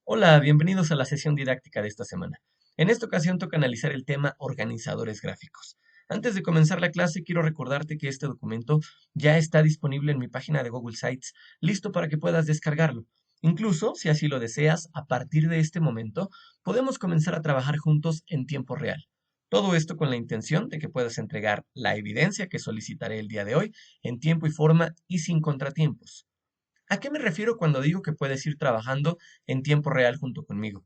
Hola, bienvenidos a la sesión didáctica de esta semana. En esta ocasión toca analizar el tema organizadores gráficos. Antes de comenzar la clase, quiero recordarte que este documento ya está disponible en mi página de Google Sites, listo para que puedas descargarlo. Incluso, si así lo deseas, a partir de este momento, podemos comenzar a trabajar juntos en tiempo real. Todo esto con la intención de que puedas entregar la evidencia que solicitaré el día de hoy en tiempo y forma y sin contratiempos. ¿A qué me refiero cuando digo que puedes ir trabajando en tiempo real junto conmigo?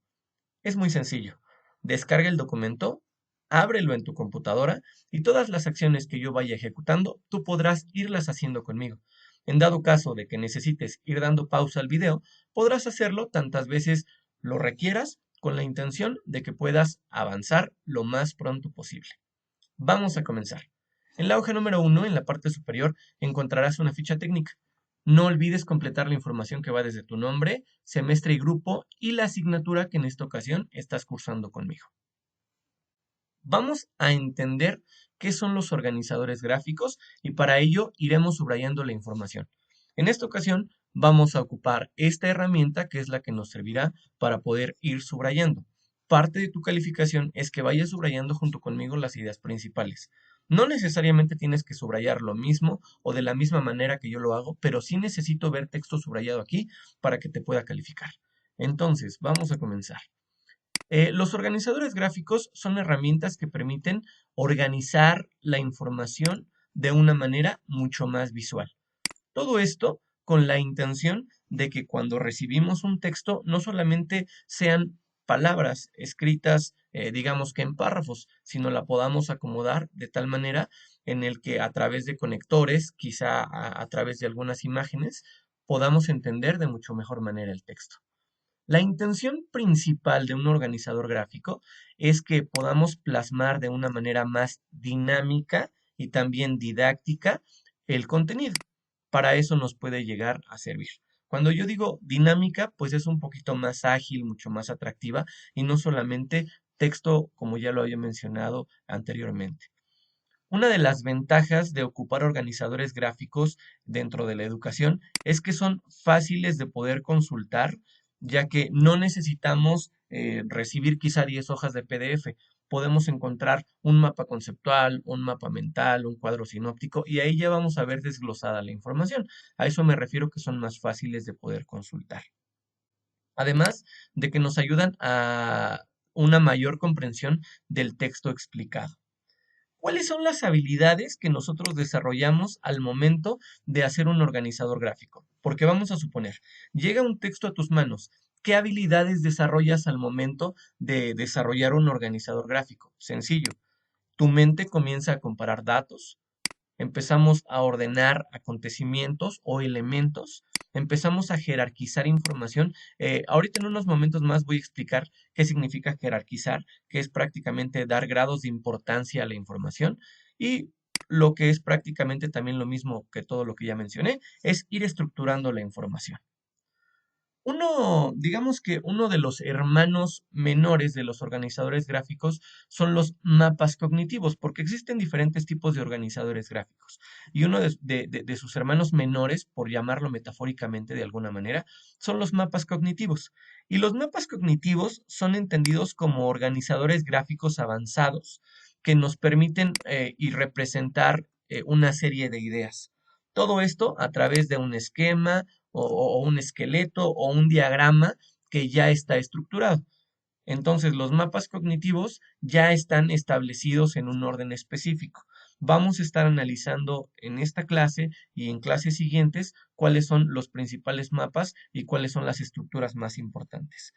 Es muy sencillo. Descarga el documento, ábrelo en tu computadora y todas las acciones que yo vaya ejecutando, tú podrás irlas haciendo conmigo. En dado caso de que necesites ir dando pausa al video, podrás hacerlo tantas veces lo requieras con la intención de que puedas avanzar lo más pronto posible. Vamos a comenzar. En la hoja número 1, en la parte superior, encontrarás una ficha técnica. No olvides completar la información que va desde tu nombre, semestre y grupo y la asignatura que en esta ocasión estás cursando conmigo. Vamos a entender qué son los organizadores gráficos y para ello iremos subrayando la información. En esta ocasión vamos a ocupar esta herramienta que es la que nos servirá para poder ir subrayando. Parte de tu calificación es que vayas subrayando junto conmigo las ideas principales. No necesariamente tienes que subrayar lo mismo o de la misma manera que yo lo hago, pero sí necesito ver texto subrayado aquí para que te pueda calificar. Entonces, vamos a comenzar. Los organizadores gráficos son herramientas que permiten organizar la información de una manera mucho más visual. Todo esto con la intención de que cuando recibimos un texto no solamente sean palabras escritas, digamos que en párrafos, sino la podamos acomodar de tal manera en el que a través de conectores, quizá a través de algunas imágenes, podamos entender de mucho mejor manera el texto. La intención principal de un organizador gráfico es que podamos plasmar de una manera más dinámica y también didáctica el contenido. Para eso nos puede llegar a servir. Cuando yo digo dinámica, pues es un poquito más ágil, mucho más atractiva y no solamente texto como ya lo había mencionado anteriormente. Una de las ventajas de ocupar organizadores gráficos dentro de la educación es que son fáciles de poder consultar, ya que no necesitamos recibir quizá 10 hojas de PDF. Podemos encontrar un mapa conceptual, un mapa mental, un cuadro sinóptico y ahí ya vamos a ver desglosada la información. A eso me refiero que son más fáciles de poder consultar. Además de que nos ayudan a una mayor comprensión del texto explicado. ¿Cuáles son las habilidades que nosotros desarrollamos al momento de hacer un organizador gráfico? Porque vamos a suponer, llega un texto a tus manos. ¿Qué habilidades desarrollas al momento de desarrollar un organizador gráfico? Sencillo. Tu mente comienza a comparar datos, empezamos a ordenar acontecimientos o elementos, empezamos a jerarquizar información. Ahorita en unos momentos más voy a explicar qué significa jerarquizar, que es prácticamente dar grados de importancia a la información y lo que es prácticamente también lo mismo que todo lo que ya mencioné, es ir estructurando la información. Digamos que uno de los hermanos menores de los organizadores gráficos son los mapas cognitivos, porque existen diferentes tipos de organizadores gráficos. Y uno de sus hermanos menores, por llamarlo metafóricamente de alguna manera, son los mapas cognitivos. Y los mapas cognitivos son entendidos como organizadores gráficos avanzados que nos permiten y representar una serie de ideas. Todo esto a través de un esquema o un esqueleto o un diagrama que ya está estructurado. Entonces, los mapas cognitivos ya están establecidos en un orden específico. Vamos a estar analizando en esta clase y en clases siguientes cuáles son los principales mapas y cuáles son las estructuras más importantes.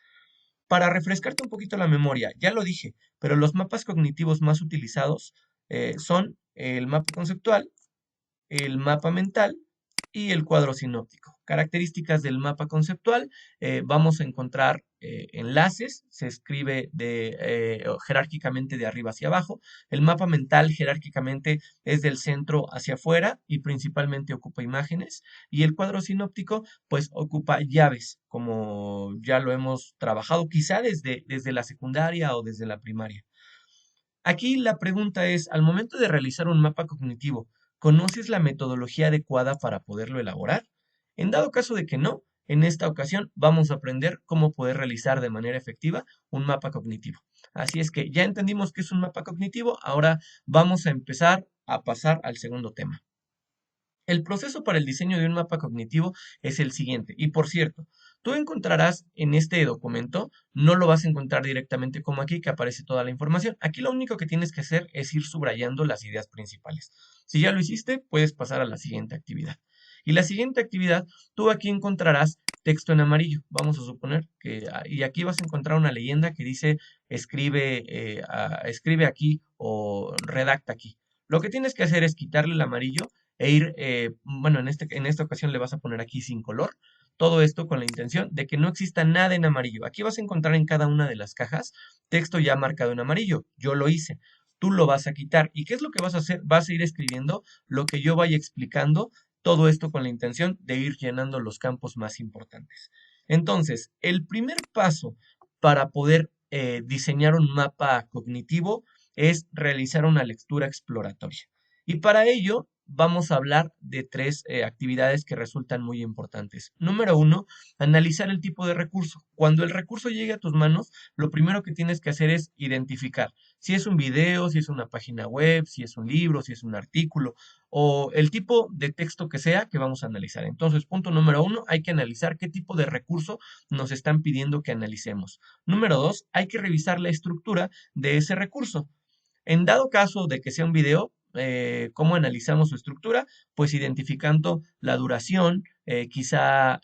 Para refrescarte un poquito la memoria, ya lo dije, pero los mapas cognitivos más utilizados son el mapa conceptual, el mapa mental y el cuadro sinóptico. Características del mapa conceptual, vamos a encontrar enlaces, se escribe jerárquicamente de arriba hacia abajo. El mapa mental jerárquicamente es del centro hacia afuera y principalmente ocupa imágenes. Y el cuadro sinóptico pues ocupa llaves, como ya lo hemos trabajado quizá desde la secundaria o desde la primaria. Aquí la pregunta es, al momento de realizar un mapa cognitivo, ¿conoces la metodología adecuada para poderlo elaborar? En dado caso de que no, En esta ocasión vamos a aprender cómo poder realizar de manera efectiva un mapa cognitivo. Así es que ya entendimos qué es un mapa cognitivo, ahora vamos a empezar a pasar al segundo tema. El proceso para el diseño de un mapa cognitivo es el siguiente. Y por cierto, tú encontrarás en este documento, no lo vas a encontrar directamente como aquí, que aparece toda la información. Aquí lo único que tienes que hacer es ir subrayando las ideas principales. Si ya lo hiciste, puedes pasar a la siguiente actividad. Y la siguiente actividad, tú aquí encontrarás texto en amarillo. Vamos a suponer que, y aquí vas a encontrar una leyenda que dice escribe aquí o redacta aquí. Lo que tienes que hacer es quitarle el amarillo e ir, bueno, en esta ocasión le vas a poner aquí sin color, todo esto con la intención de que no exista nada en amarillo. Aquí vas a encontrar en cada una de las cajas texto ya marcado en amarillo. Yo lo hice. Tú lo vas a quitar. ¿Y qué es lo que vas a hacer? Vas a ir escribiendo lo que yo vaya explicando, todo esto con la intención de ir llenando los campos más importantes. Entonces, el primer paso para poder diseñar un mapa cognitivo es realizar una lectura exploratoria. Y para ello vamos a hablar de tres actividades que resultan muy importantes. Número uno, analizar el tipo de recurso. Cuando el recurso llegue a tus manos, lo primero que tienes que hacer es identificar si es un video, si es una página web, si es un libro, si es un artículo o el tipo de texto que sea que vamos a analizar. Entonces, punto número uno, hay que analizar qué tipo de recurso nos están pidiendo que analicemos. Número dos, hay que revisar la estructura de ese recurso. En dado caso de que sea un video, ¿cómo analizamos su estructura? Pues identificando la duración, quizá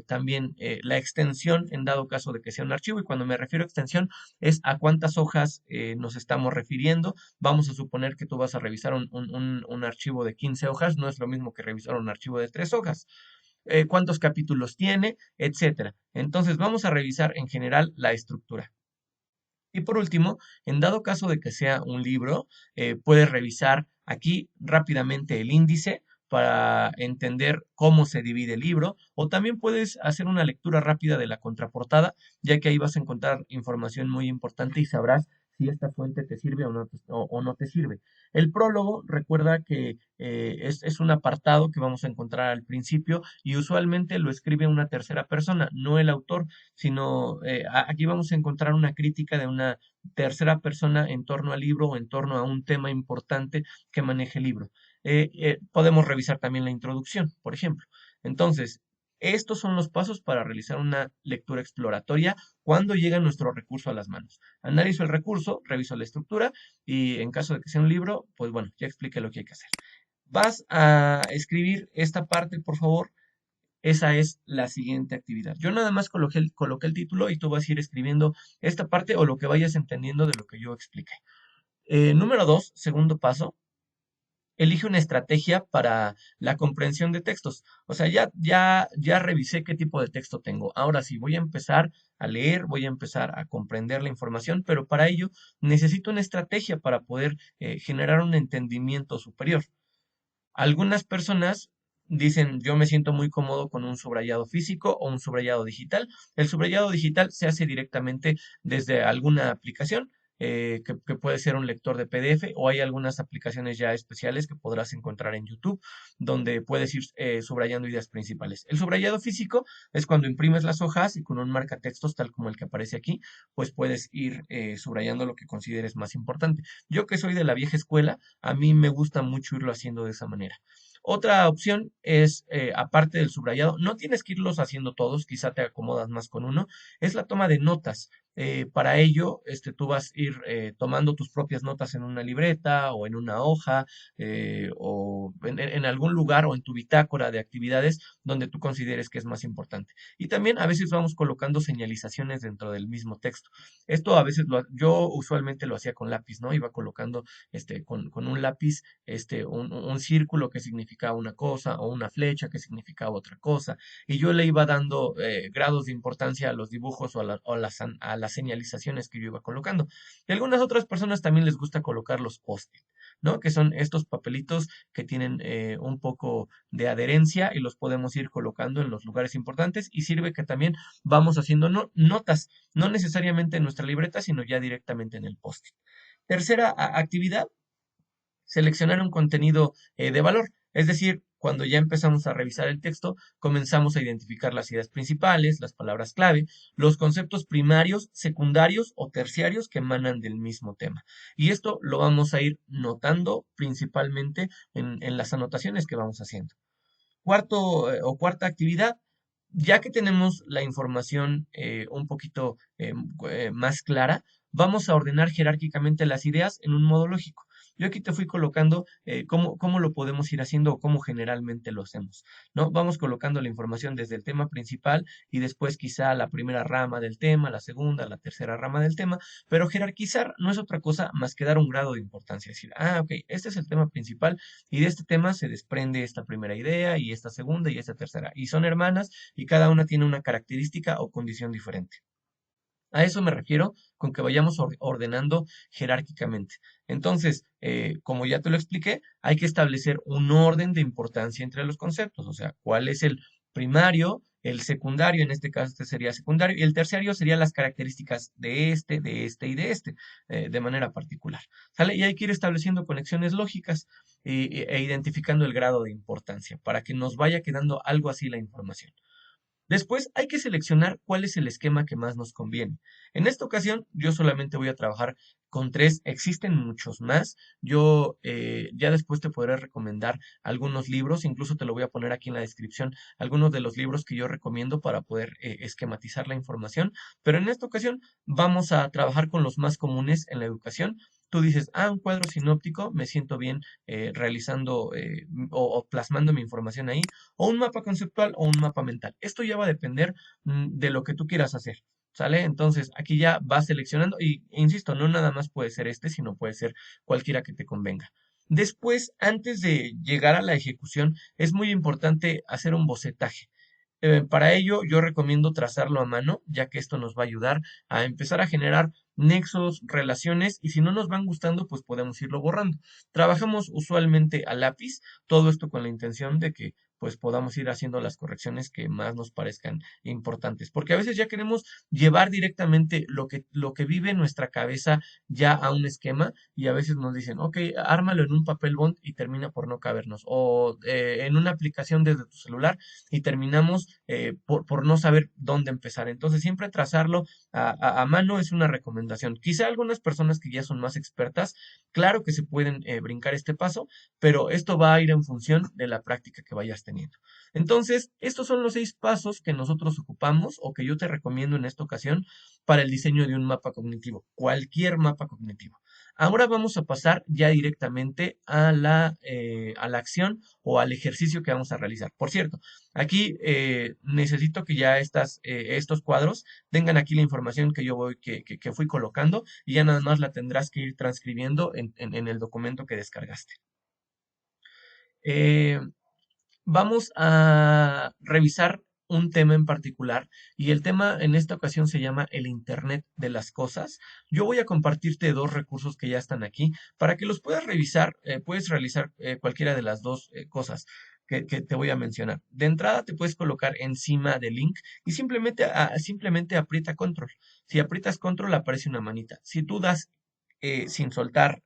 también la extensión en dado caso de que sea un archivo. Y cuando me refiero a extensión es a cuántas hojas nos estamos refiriendo. Vamos a suponer que tú vas a revisar un archivo de 15 hojas, no es lo mismo que revisar un archivo de 3 hojas. Cuántos capítulos tiene, etcétera. Entonces vamos a revisar en general la estructura. Y por último, en dado caso de que sea un libro, puedes revisar aquí rápidamente el índice para entender cómo se divide el libro, o también puedes hacer una lectura rápida de la contraportada, ya que ahí vas a encontrar información muy importante y sabrás si esta fuente te sirve o no te sirve. El prólogo, recuerda que es un apartado que vamos a encontrar al principio y usualmente lo escribe una tercera persona, no el autor, sino aquí vamos a encontrar una crítica de una tercera persona en torno al libro o en torno a un tema importante que maneje el libro. Podemos revisar también la introducción, por ejemplo. Entonces, estos son los pasos para realizar una lectura exploratoria cuando llega nuestro recurso a las manos. Analizo el recurso, reviso la estructura y en caso de que sea un libro, pues bueno, ya expliqué lo que hay que hacer. Vas a escribir esta parte, por favor. Esa es la siguiente actividad. Yo nada más coloqué el título y tú vas a ir escribiendo esta parte o lo que vayas entendiendo de lo que yo expliqué. Número dos, segundo paso, elige una estrategia para la comprensión de textos. O sea, ya revisé qué tipo de texto tengo. Ahora sí, voy a empezar a leer, voy a empezar a comprender la información, pero para ello necesito una estrategia para poder generar un entendimiento superior. Algunas personas dicen, yo me siento muy cómodo con un subrayado físico o un subrayado digital. El subrayado digital se hace directamente desde alguna aplicación, que puede ser un lector de PDF o hay algunas aplicaciones ya especiales que podrás encontrar en YouTube donde puedes ir subrayando ideas principales. El subrayado físico es cuando imprimes las hojas y con un marcatextos tal como el que aparece aquí, pues puedes ir subrayando lo que consideres más importante. Yo que soy de la vieja escuela, a mí me gusta mucho irlo haciendo de esa manera. Otra opción es, aparte del subrayado, no tienes que irlos haciendo todos, quizá te acomodas más con uno, es la toma de notas. Para ello, tú vas a ir tomando tus propias notas en una libreta o en una hoja o en algún lugar o en tu bitácora de actividades donde tú consideres que es más importante. Y también a veces vamos colocando señalizaciones dentro del mismo texto. Esto a veces yo usualmente lo hacía con lápiz, ¿no? Iba colocando con un lápiz un círculo que significaba una cosa o una flecha que significaba otra cosa. Y yo le iba dando grados de importancia a los dibujos o a las señalizaciones que yo iba colocando. Y a algunas otras personas también les gusta colocar los post-it, ¿no? Que son estos papelitos que tienen un poco de adherencia y los podemos ir colocando en los lugares importantes y sirve que también vamos haciendo notas, no necesariamente en nuestra libreta, sino ya directamente en el post-it. Tercera actividad, seleccionar un contenido de valor. Es decir, Cuando ya empezamos a revisar el texto, comenzamos a identificar las ideas principales, las palabras clave, los conceptos primarios, secundarios o terciarios que emanan del mismo tema. Y esto lo vamos a ir notando principalmente en las anotaciones que vamos haciendo. Cuarta actividad, ya que tenemos la información un poquito más clara, vamos a ordenar jerárquicamente las ideas en un modo lógico. Yo aquí te fui colocando cómo lo podemos ir haciendo o cómo generalmente lo hacemos, ¿no? Vamos colocando la información desde el tema principal y después quizá la primera rama del tema, la segunda, la tercera rama del tema, pero jerarquizar no es otra cosa más que dar un grado de importancia. Es decir, ok, este es el tema principal y de este tema se desprende esta primera idea y esta segunda y esta tercera. Y son hermanas y cada una tiene una característica o condición diferente. A eso me refiero con que vayamos ordenando jerárquicamente. Entonces, como ya te lo expliqué, hay que establecer un orden de importancia entre los conceptos, o sea, cuál es el primario, el secundario, en este caso este sería secundario, y el terciario serían las características de este y de este, de manera particular. ¿Sale? Y hay que ir estableciendo conexiones lógicas e identificando el grado de importancia para que nos vaya quedando algo así la información. Después hay que seleccionar cuál es el esquema que más nos conviene. En esta ocasión yo solamente voy a trabajar con tres, existen muchos más. Yo ya después te podré recomendar algunos libros, incluso te lo voy a poner aquí en la descripción, algunos de los libros que yo recomiendo para poder esquematizar la información. Pero en esta ocasión vamos a trabajar con los más comunes en la educación. Tú dices, un cuadro sinóptico, me siento bien realizando o plasmando mi información ahí o un mapa conceptual o un mapa mental. Esto ya va a depender de lo que tú quieras hacer. ¿Sale? Entonces, aquí ya vas seleccionando y, insisto, no nada más puede ser este, sino puede ser cualquiera que te convenga. Después, antes de llegar a la ejecución, es muy importante hacer un bocetaje. Para ello, yo recomiendo trazarlo a mano, ya que esto nos va a ayudar a empezar a generar nexos, relaciones, y si no nos van gustando, pues podemos irlo borrando. Trabajamos usualmente a lápiz, todo esto con la intención de que pues podamos ir haciendo las correcciones que más nos parezcan importantes, porque a veces ya queremos llevar directamente lo que vive en nuestra cabeza ya a un esquema y a veces nos dicen, ok, ármalo en un papel bond y termina por no cabernos, o en una aplicación desde tu celular y terminamos por no saber dónde empezar. Entonces, siempre trazarlo a mano es una recomendación. Quizá algunas personas que ya son más expertas, claro que se pueden brincar este paso, pero esto va a ir en función de la práctica que vayas teniendo. Entonces, estos son los 6 pasos que nosotros ocupamos o que yo te recomiendo en esta ocasión para el diseño de un mapa cognitivo, cualquier mapa cognitivo. Ahora vamos a pasar ya directamente a la acción o al ejercicio que vamos a realizar. Por cierto, aquí necesito que ya estos cuadros tengan aquí la información que yo que fui colocando y ya nada más la tendrás que ir transcribiendo en el documento que descargaste. Eh, Vamos a revisar un tema en particular y el tema en esta ocasión se llama el Internet de las Cosas. Yo voy a compartirte dos recursos que ya están aquí para que los puedas revisar. Puedes realizar cualquiera de las dos cosas que te voy a mencionar. De entrada te puedes colocar encima del link y simplemente aprieta control. Si aprietas control aparece una manita. Si tú das sin soltar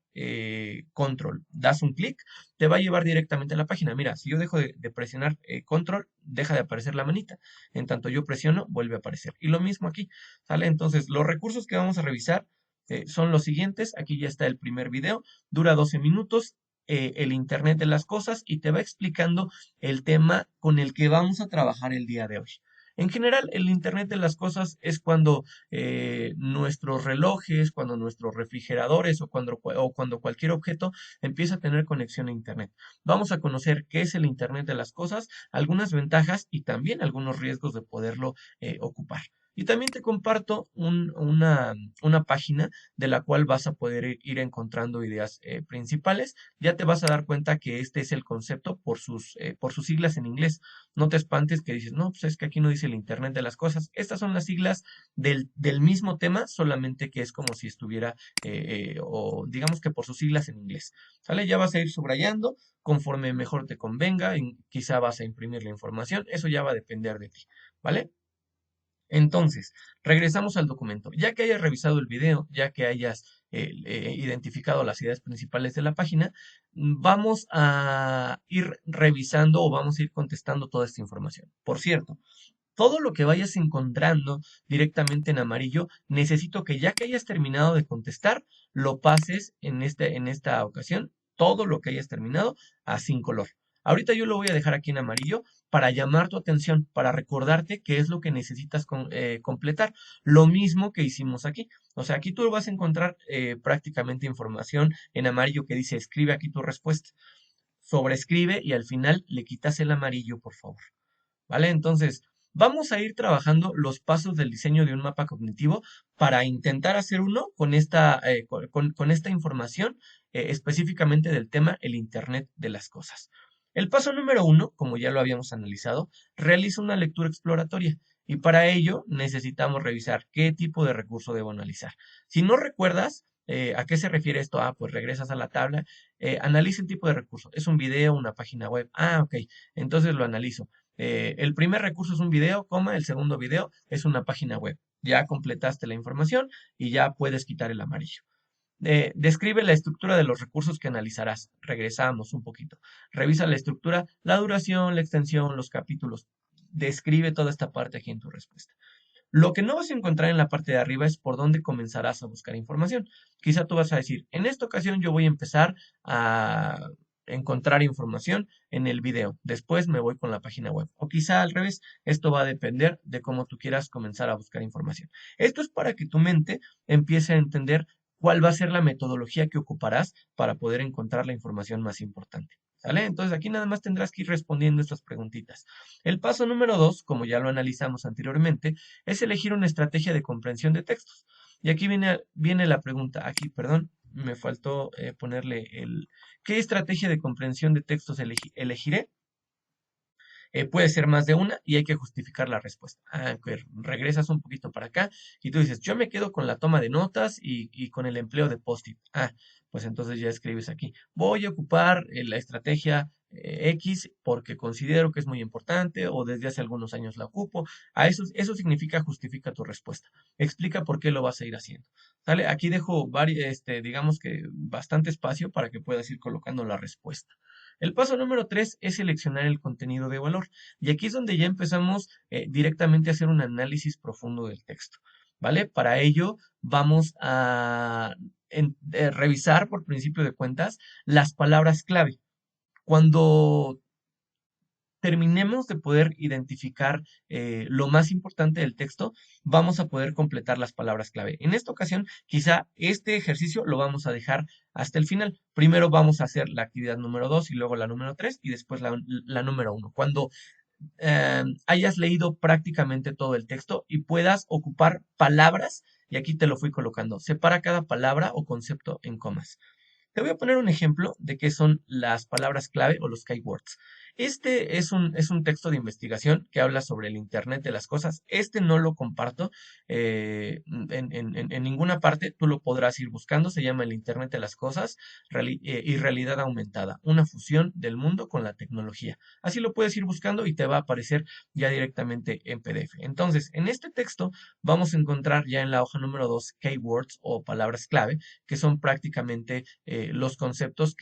control, das un clic, te va a llevar directamente a la página. Mira, si yo dejo de presionar control, deja de aparecer la manita. En tanto yo presiono, vuelve a aparecer. Y lo mismo aquí, ¿sale? Entonces, los recursos que vamos a revisar son los siguientes. Aquí ya está el primer video, dura 12 minutos. El Internet de las cosas y te va explicando el tema con el que vamos a trabajar el día de hoy. En general, el Internet de las cosas es cuando nuestros relojes, cuando nuestros refrigeradores o cuando cualquier objeto empieza a tener conexión a Internet. Vamos a conocer qué es el Internet de las cosas, algunas ventajas y también algunos riesgos de poderlo ocupar. Y también te comparto una página de la cual vas a poder ir encontrando ideas principales. Ya te vas a dar cuenta que este es el concepto por sus siglas en inglés. No te espantes que dices, no, pues es que aquí no dice el Internet de las cosas. Estas son las siglas del mismo tema, solamente que es como si estuviera, o digamos que por sus siglas en inglés. ¿Sale? Ya vas a ir subrayando conforme mejor te convenga, quizá vas a imprimir la información, eso ya va a depender de ti, ¿vale? Entonces, regresamos al documento. Ya que hayas revisado el video, ya que hayas identificado las ideas principales de la página, vamos a ir revisando o vamos a ir contestando toda esta información. Por cierto, todo lo que vayas encontrando directamente en amarillo, necesito que ya que hayas terminado de contestar, lo pases en esta ocasión, todo lo que hayas terminado, a sin color. Ahorita yo lo voy a dejar aquí en amarillo para llamar tu atención, para recordarte qué es lo que necesitas completar. Lo mismo que hicimos aquí. O sea, aquí tú vas a encontrar prácticamente información en amarillo que dice escribe aquí tu respuesta. Sobrescribe y al final le quitas el amarillo, por favor. ¿Vale? Entonces, vamos a ir trabajando los pasos del diseño de un mapa cognitivo para intentar hacer uno con con esta información específicamente del tema el Internet de las cosas. El paso número uno, como ya lo habíamos analizado, realiza una lectura exploratoria y para ello necesitamos revisar qué tipo de recurso debo analizar. Si no recuerdas, ¿a qué se refiere esto? Ah, pues regresas a la tabla, analiza el tipo de recurso. ¿Es un video, una página web? Ah, ok, entonces lo analizo. El primer recurso es un video, el segundo video es una página web. Ya completaste la información y ya puedes quitar el amarillo. Describe la estructura de los recursos que analizarás. Regresamos un poquito. Revisa la estructura, la duración, la extensión, los capítulos. Describe toda esta parte aquí en tu respuesta. Lo que no vas a encontrar en la parte de arriba es por dónde comenzarás a buscar información. Quizá tú vas a decir, en esta ocasión yo voy a empezar a encontrar información en el video. Después me voy con la página web. O quizá al revés, esto va a depender de cómo tú quieras comenzar a buscar información. Esto es para que tu mente empiece a entender cuál va a ser la metodología que ocuparás para poder encontrar la información más importante. ¿Sale? Entonces aquí nada más tendrás que ir respondiendo estas preguntitas. El paso número 2, como ya lo analizamos anteriormente, es elegir una estrategia de comprensión de textos. Y aquí viene la pregunta, aquí, perdón, me faltó ponerle ¿qué estrategia de comprensión de textos elegiré? Puede ser más de una y hay que justificar la respuesta. Regresas un poquito para acá y tú dices, yo me quedo con la toma de notas y con el empleo de post-it. Pues entonces ya escribes aquí, voy a ocupar la estrategia X porque considero que es muy importante o desde hace algunos años la ocupo. Eso significa justifica tu respuesta. Explica por qué lo vas a ir haciendo. ¿Sale? Aquí dejo digamos que bastante espacio para que puedas ir colocando la respuesta. El paso número 3 es seleccionar el contenido de valor. Y aquí es donde ya empezamos directamente a hacer un análisis profundo del texto. ¿Vale? Para ello vamos a revisar por principio de cuentas las palabras clave. Cuando terminemos de poder identificar lo más importante del texto, vamos a poder completar las palabras clave. En esta ocasión, quizá este ejercicio lo vamos a dejar hasta el final. Primero vamos a hacer la actividad número 2 y luego la número 3 y después la número 1. Cuando hayas leído prácticamente todo el texto y puedas ocupar palabras, y aquí te lo fui colocando, separa cada palabra o concepto en comas. Te voy a poner un ejemplo de qué son las palabras clave o los keywords. Este es un texto de investigación que habla sobre el Internet de las cosas. Este no lo comparto en ninguna parte. Tú lo podrás ir buscando. Se llama el Internet de las cosas y realidad aumentada. Una fusión del mundo con la tecnología. Así lo puedes ir buscando y te va a aparecer ya directamente en PDF. Entonces, en este texto vamos a encontrar ya en la hoja número 2 keywords o palabras clave que son prácticamente los conceptos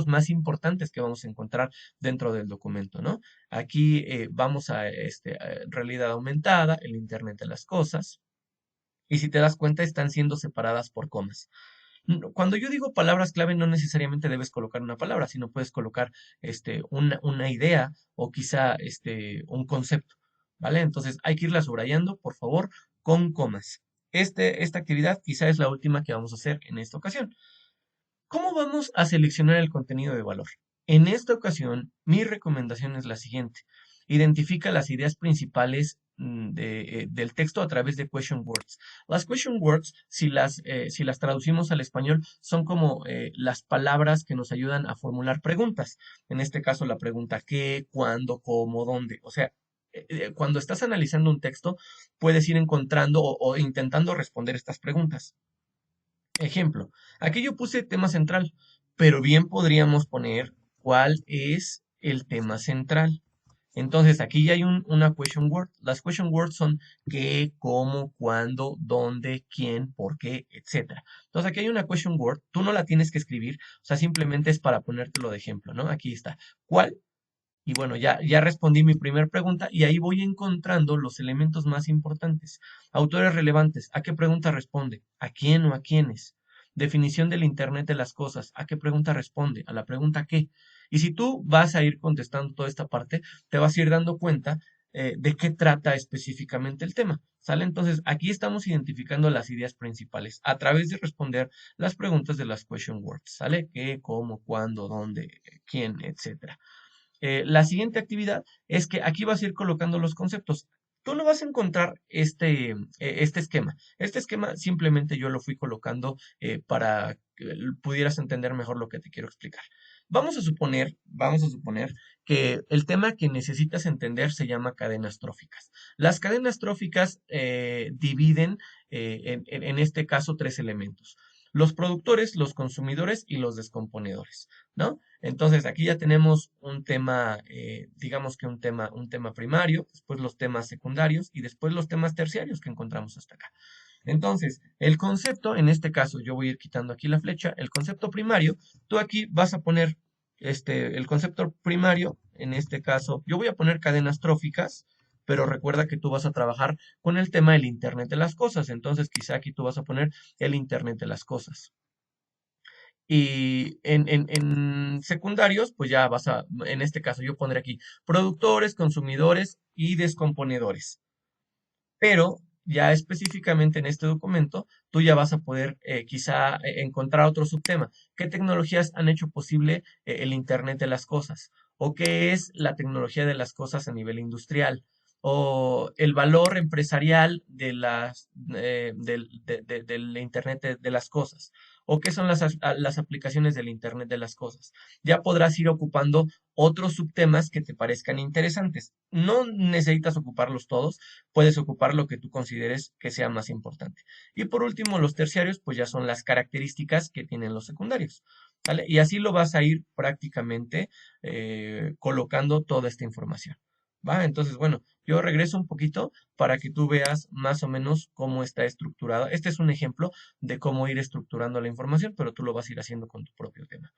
más importantes que vamos a encontrar dentro del documento, ¿no? Aquí vamos a realidad aumentada, el Internet de las cosas, y si te das cuenta están siendo separadas por comas. Cuando yo digo palabras clave, no necesariamente debes colocar una palabra, sino puedes colocar una idea o quizá un concepto, ¿vale? Entonces hay que irla subrayando, por favor, con comas. Esta actividad quizá es la última que vamos a hacer en esta ocasión. ¿Cómo vamos a seleccionar el contenido de valor? En esta ocasión, mi recomendación es la siguiente. Identifica las ideas principales del texto a través de question words. Las question words, si las traducimos al español, son como las palabras que nos ayudan a formular preguntas. En este caso, la pregunta qué, cuándo, cómo, dónde. O sea, cuando estás analizando un texto, puedes ir encontrando o intentando responder estas preguntas. Ejemplo, aquí yo puse tema central, pero bien podríamos poner cuál es el tema central. Entonces, aquí ya hay una question word. Las question words son qué, cómo, cuándo, dónde, quién, por qué, etcétera. Entonces, aquí hay una question word. Tú no la tienes que escribir, o sea, simplemente es para ponértelo de ejemplo, ¿no? Aquí está. ¿Cuál? Y bueno, ya respondí mi primera pregunta y ahí voy encontrando los elementos más importantes. Autores relevantes. ¿A qué pregunta responde? ¿A quién o a quiénes? Definición del Internet de las cosas. ¿A qué pregunta responde? A la pregunta ¿qué? Y si tú vas a ir contestando toda esta parte, te vas a ir dando cuenta de qué trata específicamente el tema. ¿Sale? Entonces, aquí estamos identificando las ideas principales a través de responder las preguntas de las question words. ¿Sale? ¿Qué, cómo, cuándo, dónde, quién, etcétera? La siguiente actividad es que aquí vas a ir colocando los conceptos. Tú no vas a encontrar este esquema. Este esquema simplemente yo lo fui colocando para que pudieras entender mejor lo que te quiero explicar. Vamos a suponer que el tema que necesitas entender se llama cadenas tróficas. Las cadenas tróficas dividen en este caso tres elementos: los productores, los consumidores y los descomponedores, ¿no? Entonces, aquí ya tenemos un tema, digamos que un tema primario, después los temas secundarios y después los temas terciarios que encontramos hasta acá. Entonces, el concepto, en este caso, yo voy a ir quitando aquí la flecha, el concepto primario, tú aquí vas a poner, el concepto primario, en este caso, yo voy a poner cadenas tróficas, pero recuerda que tú vas a trabajar con el tema del Internet de las cosas, entonces quizá aquí tú vas a poner el Internet de las cosas. Y en secundarios, pues ya en este caso yo pondré aquí productores, consumidores y descomponedores. Pero ya específicamente en este documento, tú ya vas a poder quizá encontrar otro subtema. ¿Qué tecnologías han hecho posible el Internet de las cosas? ¿O qué es la tecnología de las cosas a nivel industrial? ¿O el valor empresarial del Internet de las cosas? ¿O qué son las aplicaciones del Internet de las cosas? Ya podrás ir ocupando otros subtemas que te parezcan interesantes. No necesitas ocuparlos todos, puedes ocupar lo que tú consideres que sea más importante. Y por último, los terciarios, pues ya son las características que tienen los secundarios. ¿Sale? Y así lo vas a ir prácticamente colocando toda esta información. ¿Va? Entonces, bueno, yo regreso un poquito para que tú veas más o menos cómo está estructurada. Este es un ejemplo de cómo ir estructurando la información, pero tú lo vas a ir haciendo con tu propio tema.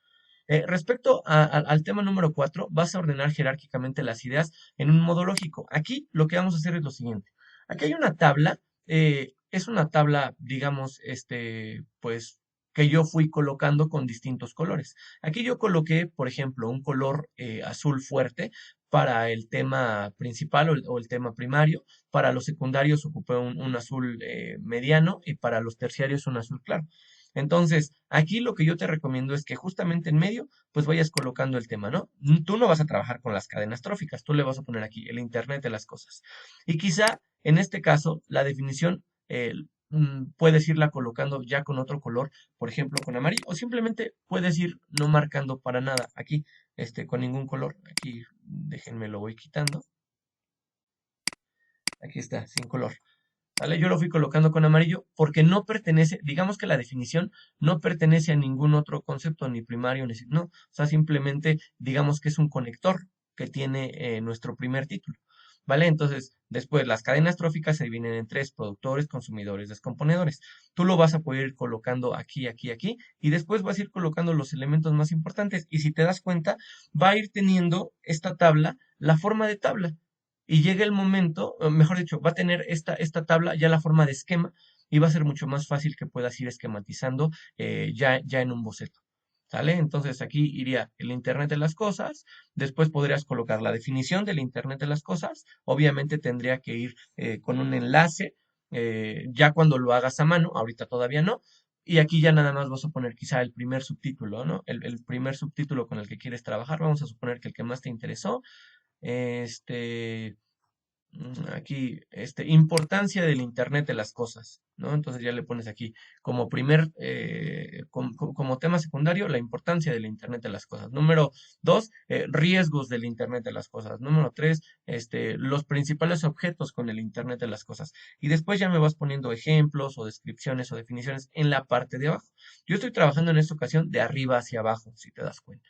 Respecto al tema número 4, vas a ordenar jerárquicamente las ideas en un modo lógico. Aquí lo que vamos a hacer es lo siguiente. Aquí hay una tabla, es una tabla, digamos, pues, que yo fui colocando con distintos colores. Aquí yo coloqué, por ejemplo, un color azul fuerte para el tema principal o el tema primario. Para los secundarios ocupé un azul mediano y para los terciarios un azul claro. Entonces, aquí lo que yo te recomiendo es que justamente en medio, pues vayas colocando el tema, ¿no? Tú no vas a trabajar con las cadenas tróficas, tú le vas a poner aquí el Internet de las cosas. Y quizá, en este caso, la definición puedes irla colocando ya con otro color, por ejemplo, con amarillo, o simplemente puedes ir no marcando para nada aquí, con ningún color. Aquí, déjenme lo voy quitando. Aquí está, sin color. ¿Vale? Yo lo fui colocando con amarillo porque no pertenece, digamos que la definición no pertenece a ningún otro concepto, ni primario, no, o sea, simplemente digamos que es un conector que tiene nuestro primer título, ¿vale? Entonces, después las cadenas tróficas se dividen en tres: productores, consumidores, descomponedores. Tú lo vas a poder ir colocando aquí, aquí, aquí, y después vas a ir colocando los elementos más importantes, y si te das cuenta, va a ir teniendo esta tabla la forma de tabla. Y llega el momento, mejor dicho, va a tener esta tabla ya la forma de esquema y va a ser mucho más fácil que puedas ir esquematizando ya en un boceto. ¿Sale? Entonces aquí iría el Internet de las cosas, después podrías colocar la definición del Internet de las cosas, obviamente tendría que ir con un enlace, ya cuando lo hagas a mano, ahorita todavía no, y aquí ya nada más vas a poner quizá el primer subtítulo, ¿no? El primer subtítulo con el que quieres trabajar, vamos a suponer que el que más te interesó, este, aquí, importancia del Internet de las cosas, ¿no? Entonces ya le pones aquí como tema secundario, la importancia del Internet de las cosas. Número 2, riesgos del Internet de las cosas. Número 3, los principales objetos con el Internet de las cosas. Y después ya me vas poniendo ejemplos o descripciones o definiciones en la parte de abajo. Yo estoy trabajando en esta ocasión de arriba hacia abajo, si te das cuenta.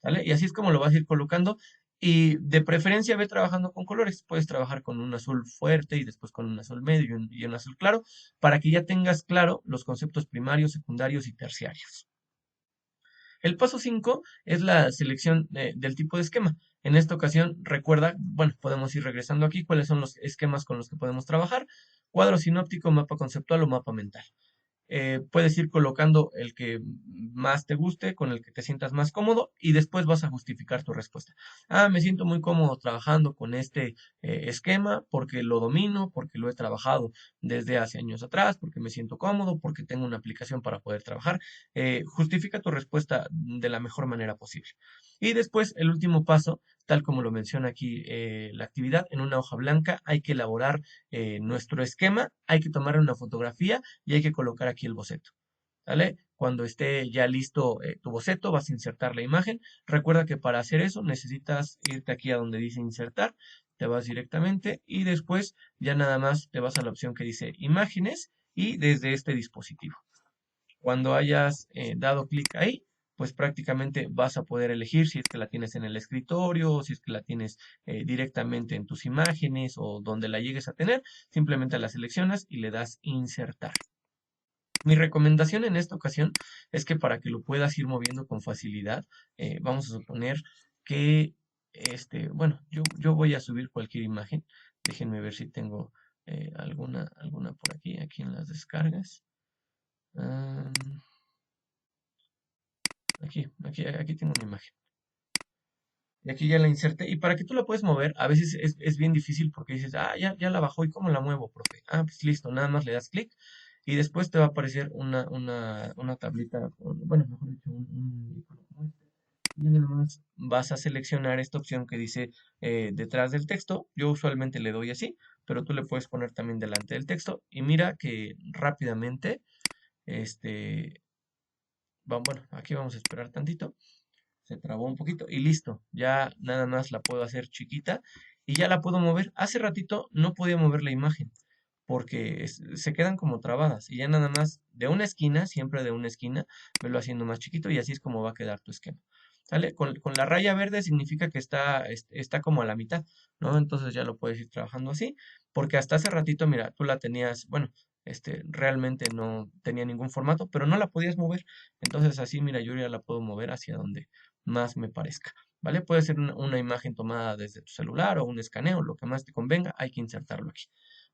¿Sale? Y así es como lo vas a ir colocando. Y de preferencia ve trabajando con colores. Puedes trabajar con un azul fuerte y después con un azul medio y un azul claro, para que ya tengas claro los conceptos primarios, secundarios y terciarios. El paso 5 es la selección del tipo de esquema. En esta ocasión, recuerda, bueno, podemos ir regresando aquí, cuáles son los esquemas con los que podemos trabajar. Cuadro sinóptico, mapa conceptual o mapa mental. Puedes ir colocando el que más te guste, con el que te sientas más cómodo y después vas a justificar tu respuesta. Ah, me siento muy cómodo trabajando con este esquema porque lo domino, porque lo he trabajado desde hace años atrás, porque me siento cómodo, porque tengo una aplicación para poder trabajar. Justifica tu respuesta de la mejor manera posible. Y después, el último paso, tal como lo menciona aquí la actividad, en una hoja blanca hay que elaborar nuestro esquema, hay que tomar una fotografía y hay que colocar aquí el boceto. ¿Sale? Cuando esté ya listo tu boceto, vas a insertar la imagen. Recuerda que para hacer eso necesitas irte aquí a donde dice insertar, te vas directamente y después ya nada más te vas a la opción que dice imágenes y desde este dispositivo. Cuando hayas dado clic ahí, pues prácticamente vas a poder elegir si es que la tienes en el escritorio, o si es que la tienes directamente en tus imágenes o donde la llegues a tener, simplemente la seleccionas y le das insertar. Mi recomendación en esta ocasión es que para que lo puedas ir moviendo con facilidad, vamos a suponer que, bueno, yo voy a subir cualquier imagen. Déjenme ver si tengo alguna por aquí en las descargas. Ah, aquí tengo una imagen. Y aquí ya la inserté. Y para que tú la puedas mover, a veces es bien difícil porque dices, ah, ya la bajó. ¿Y cómo la muevo, profe? Ah, pues listo, nada más le das clic y después te va a aparecer una tablita, bueno, mejor dicho, un icono como este. Y nada más vas a seleccionar esta opción que dice detrás del texto. Yo usualmente le doy así, pero tú le puedes poner también delante del texto. Y mira que rápidamente, este, bueno, aquí vamos a esperar tantito. Se trabó un poquito y listo. Ya nada más la puedo hacer chiquita y ya la puedo mover. Hace ratito no podía mover la imagen porque se quedan como trabadas y ya nada más de una esquina, siempre de una esquina, me lo haciendo más chiquito y así es como va a quedar tu esquema. ¿Sale? Con la raya verde significa que está como a la mitad, ¿no? Entonces ya lo puedes ir trabajando así, porque hasta hace ratito, mira, tú la tenías, bueno, realmente no tenía ningún formato, pero no la podías mover. Entonces así, mira, yo ya la puedo mover hacia donde más me parezca, ¿vale? Puede ser una imagen tomada desde tu celular o un escaneo, lo que más te convenga, hay que insertarlo aquí.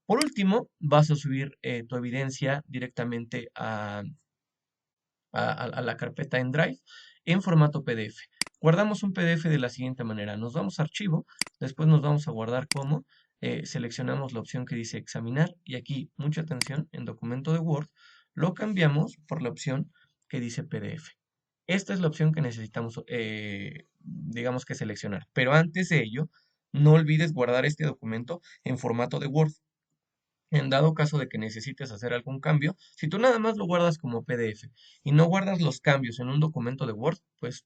Por último, vas a subir tu evidencia directamente a la carpeta en Drive en formato PDF. Guardamos un PDF de la siguiente manera. Nos vamos a archivo, después nos vamos a guardar como, seleccionamos la opción que dice examinar y aquí, mucha atención, en documento de Word, lo cambiamos por la opción que dice PDF. Esta es la opción que necesitamos, digamos que seleccionar. Pero antes de ello, no olvides guardar este documento en formato de Word. En dado caso de que necesites hacer algún cambio, si tú nada más lo guardas como PDF y no guardas los cambios en un documento de Word, pues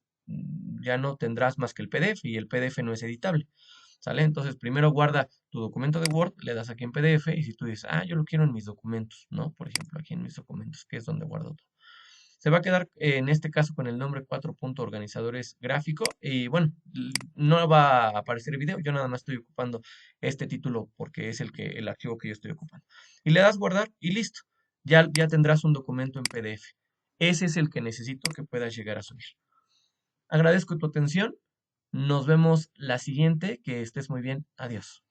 ya no tendrás más que el PDF y el PDF no es editable. ¿Sale? Entonces, primero guarda tu documento de Word, le das aquí en PDF y si tú dices, ah, yo lo quiero en mis documentos, ¿no? Por ejemplo, aquí en mis documentos, que es donde guardo todo. Se va a quedar en este caso con el nombre 4.organizadores gráfico y bueno, no va a aparecer el video, yo nada más estoy ocupando este título porque es el archivo que yo estoy ocupando. Y le das guardar y listo, ya tendrás un documento en PDF. Ese es el que necesito que puedas llegar a subir. Agradezco tu atención, nos vemos la siguiente, que estés muy bien, adiós.